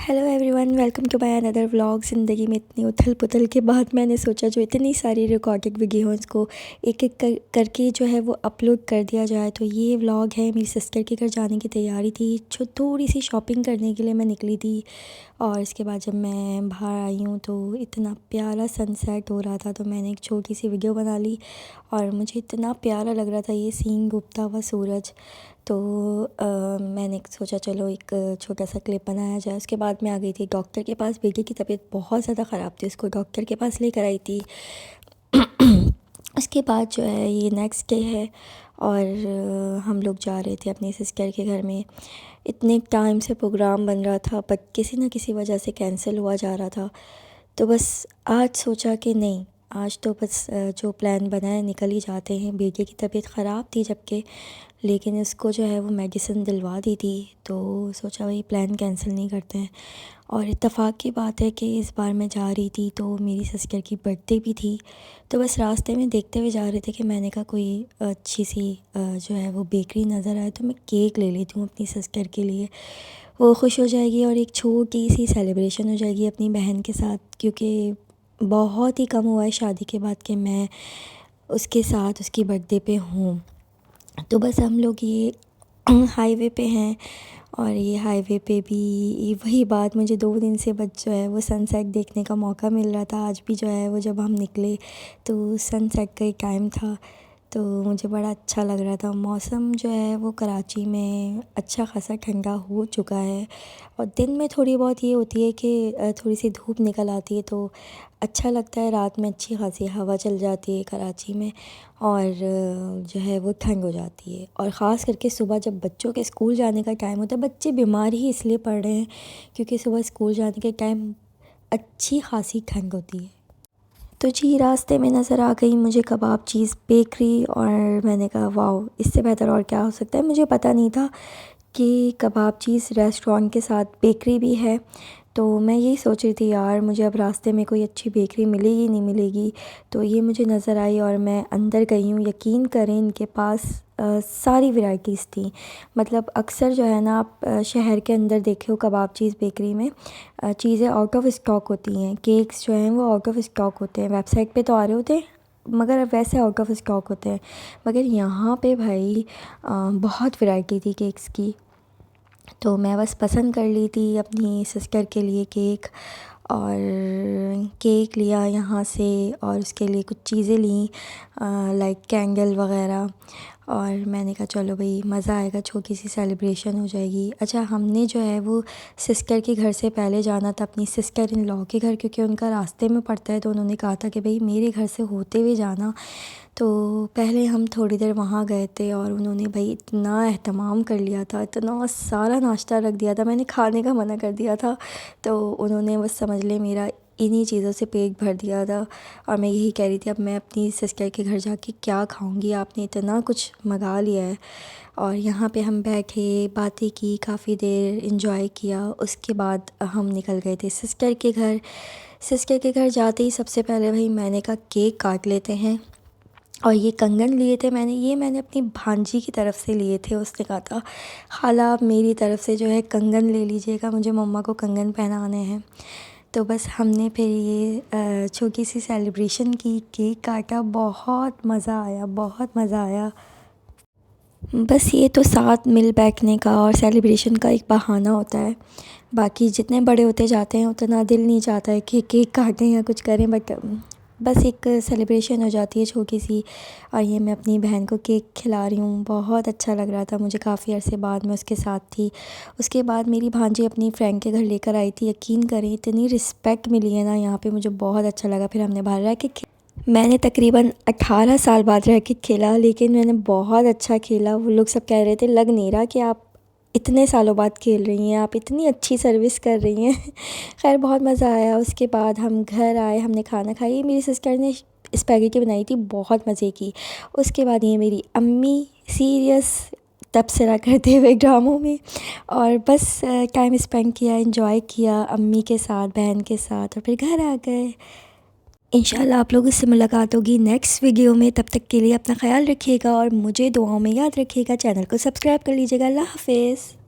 Hello everyone, welcome to my another vlog. ज़िंदगी में इतनी उथल पुथल के बाद मैंने सोचा जो इतनी सारी रिकॉर्डेड वीडियो उसको एक एक करके जो है वो अपलोड कर दिया जाए। तो ये व्लॉग है, मेरी सिस्टर के घर जाने की तैयारी थी, जो थोड़ी सी शॉपिंग करने के लिए मैं निकली थी। और इसके बाद जब मैं बाहर आई हूँ तो इतना प्यारा सनसेट हो रहा था, तो मैंने एक छोटी सी वीडियो बना ली और मुझे इतना प्यारा लग रहा था ये सीन, डूबता हुआ सूरज। तो मैंने सोचा चलो एक छोटा सा क्लिप बनाया जाए। उसके बाद मैं आ गई थी डॉक्टर के पास। बेटी की तबीयत बहुत ज़्यादा ख़राब थी, उसको डॉक्टर के पास लेकर आई थी। उसके बाद जो है ये नेक्स्ट डे है और हम लोग जा रहे थे अपनी सिस्टर के घर में। इतने टाइम से प्रोग्राम बन रहा था बट किसी न किसी वजह से कैंसिल हुआ जा रहा था। तो बस आज सोचा कि नहीं, आज तो बस जो प्लान बना है निकल ही जाते हैं। बेटी की तबीयत ख़राब थी जबकि, लेकिन इसको जो है वो मेडिसिन दिलवा दी थी, तो सोचा वही प्लान कैंसिल नहीं करते हैं। और इत्तेफाक की बात है कि इस बार मैं जा रही थी तो मेरी सिस्टर की बर्थडे भी थी। तो बस रास्ते में देखते हुए जा रहे थे कि मैंने कहा कोई अच्छी सी जो है वो बेकरी नज़र आए तो मैं केक ले लेती हूँ अपनी सिस्टर के लिए। वो खुश हो जाएगी और एक छोटी सी सेलिब्रेशन हो जाएगी अपनी बहन के साथ, क्योंकि बहुत ही कम हुआ है शादी के बाद कि मैं उसके साथ उसकी बर्थडे पे हूँ। तो बस हम लोग ये हाईवे पे हैं और ये हाईवे पे भी वही बात, मुझे 2 दिन से बस जो है वो सनसेट देखने का मौका मिल रहा था। आज भी जो है वो जब हम निकले तो सनसेट का ही टाइम था, तो मुझे बड़ा अच्छा लग रहा था। मौसम जो है वो कराची में अच्छा खासा ठंडा हो चुका है और दिन में थोड़ी बहुत ये होती है कि थोड़ी सी धूप निकल आती है तो अच्छा लगता है। रात में अच्छी खासी हवा चल जाती है कराची में और जो है वो ठंड हो जाती है। और ख़ास करके सुबह जब बच्चों के स्कूल जाने का टाइम होता है, बच्चे बीमार ही इसलिए पड़ रहे हैं क्योंकि सुबह स्कूल जाने के टाइम अच्छी खासी ठंड होती है। तो जी रास्ते में नज़र आ गई मुझे कबाब चीज़ बेकरी और मैंने कहा वाओ, इससे बेहतर और क्या हो सकता है। मुझे पता नहीं था कि कबाब चीज़ रेस्टोरेंट के साथ बेकरी भी है। तो मैं यही सोच रही थी यार, मुझे अब रास्ते में कोई अच्छी बेकरी मिलेगी नहीं मिलेगी, तो ये मुझे नज़र आई और मैं अंदर गई हूँ। यकीन करें इनके पास सारी वैरायटीज़ थी। मतलब अक्सर जो है ना आप शहर के अंदर देखे हो कबाब चीज़ बेकरी में चीज़ें आउट ऑफ स्टॉक होती हैं। केक्स जो हैं वो आउट ऑफ स्टॉक होते हैं, वेबसाइट पे तो आ रहे होते हैं मगर वैसे आउट ऑफ स्टॉक होते हैं। मगर यहाँ पे भाई बहुत वैरायटी थी केक्स की। तो मैं बस पसंद कर ली थी अपनी सिस्टर के लिए केक, और केक लिया यहाँ से और उसके लिए कुछ चीज़ें ली लाइक कैंडल वग़ैरह। और मैंने कहा चलो भाई मज़ा आएगा, छोटी सी सेलिब्रेशन हो जाएगी। अच्छा, हमने जो है वो सिस्टर के घर से पहले जाना था अपनी सिस्टर इन लॉ के घर, क्योंकि उनका रास्ते में पड़ता है। तो उन्होंने कहा था कि भाई मेरे घर से होते हुए जाना। तो पहले हम थोड़ी देर वहाँ गए थे और उन्होंने भाई इतना एहतमाम कर लिया था, इतना सारा नाश्ता रख दिया था। मैंने खाने का मना कर दिया था तो उन्होंने बस समझ ले मेरा इन्हीं चीज़ों से पेट भर दिया था। और मैं यही कह रही थी अब मैं अपनी सिस्टर के घर जाके क्या खाऊंगी, आपने इतना कुछ मंगा लिया है। और यहाँ पे हम बैठे, बातें की, काफ़ी देर इंजॉय किया। उसके बाद हम निकल गए थे सिस्टर के घर। सिस्टर के घर जाते ही सबसे पहले भाई मैंने कहा केक काट लेते हैं। और ये कंगन लिए थे मैंने अपनी भांजी की तरफ से लिए थे। उसने कहा था खाला आप मेरी तरफ से जो है कंगन ले लीजिएगा, मुझे मम्मा को कंगन पहनाने हैं। तो बस हमने फिर ये छोटी सी सेलिब्रेशन की, केक काटा, बहुत मज़ा आया, बहुत मज़ा आया। बस ये तो साथ मिल बैठने का और सेलिब्रेशन का एक बहाना होता है। बाकी जितने बड़े होते जाते हैं उतना दिल नहीं चाहता है कि केक काटें या कुछ करें, बट बस एक सेलिब्रेशन हो जाती है छोटी सी। और ये मैं अपनी बहन को केक खिला रही हूँ, बहुत अच्छा लग रहा था मुझे। काफ़ी अरसे बाद मैं उसके साथ थी। उसके बाद मेरी भांजी अपनी फ्रेंड के घर लेकर आई थी। यकीन करें इतनी रिस्पेक्ट मिली है ना यहाँ पे, मुझे बहुत अच्छा लगा। फिर हमने बाहर रह के मैंने तकरीबन 18 साल बाद रैकेट खेला, लेकिन मैंने बहुत अच्छा खेला। वो लोग सब कह रहे थे लग नहीं रहा कि आप इतने सालों बाद खेल रही हैं, आप इतनी अच्छी सर्विस कर रही हैं। खैर बहुत मज़ा आया। उसके बाद हम घर आए, हमने खाना खाई। मेरी सिस्टर ने स्पैगेटी बनाई थी, बहुत मज़े की। उसके बाद ये मेरी अम्मी सीरियस तबसरा करते हुए ड्रामों में, और बस टाइम स्पेंड किया, एंजॉय किया अम्मी के साथ, बहन के साथ, और फिर घर आ गए। इंशाल्लाह आप लोगों से मुलाकात होगी नेक्स्ट वीडियो में। तब तक के लिए अपना ख्याल रखिएगा और मुझे दुआओं में याद रखिएगा। चैनल को सब्सक्राइब कर लीजिएगा। अल्लाह हाफ़िज़।